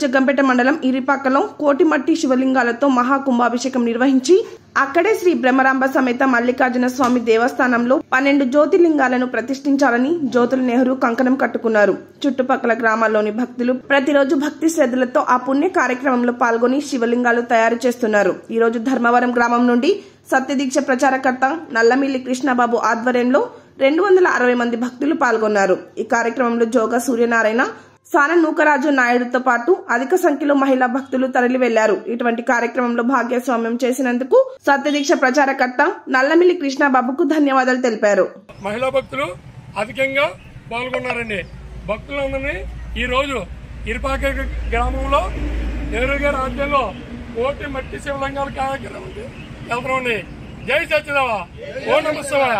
జగ్గంపేట మండలం ఇరిపాకలో కోటిమట్టి శివలింగాలతో మహాకుంభాభిషేకం నిర్వహించి అక్కడే శ్రీ బ్రహ్మరాంబ సమేత మల్లికార్జున స్వామి దేవస్థానంలో 12 జ్యోతిర్లింగాలను ప్రతిష్ఠించాలని జ్యోతుల నెహ్రూ కంకణం కట్టుకున్నారు. చుట్టుపక్కల గ్రామాల్లోని భక్తులు ప్రతిరోజు భక్తి శ్రద్ధలతో ఆ పుణ్య కార్యక్రమంలో పాల్గొని శివలింగాలు తయారు చేస్తున్నారు. ఈ రోజు ధర్మవరం గ్రామం నుండి సత్యదీక్ష ప్రచారకర్త నల్లమిల్లి కృష్ణబాబు ఆధ్వర్యంలో 260 మంది భక్తులు పాల్గొన్నారు. ఈ కార్యక్రమంలో జోగ సూర్యనారాయణ, సాన నూకరాజు నాయుడుతో పాటు అధిక సంఖ్యలో మహిళా భక్తులు తరలి వెళ్లారు. ఇటువంటి కార్యక్రమంలో భాగ్యస్వామ్యం చేసినందుకు సత్యదీక్ష ప్రచారకర్త నల్లమిల్లి కృష్ణబాబుకు ధన్యవాదాలు తెలిపారు. మహిళా భక్తులు అధికంగా పాల్గొన్నారండి. భక్తులందరినీ ఈ రోజు ఇరుపాక గ్రామంలో నెహ్రూ గారి ఆధ్వర్యంలో కోటి మట్టి శివలింగాల కార్యక్రమం వెళ్తామండి. జై సత్యదేవ, ఓ నమః శివాయ.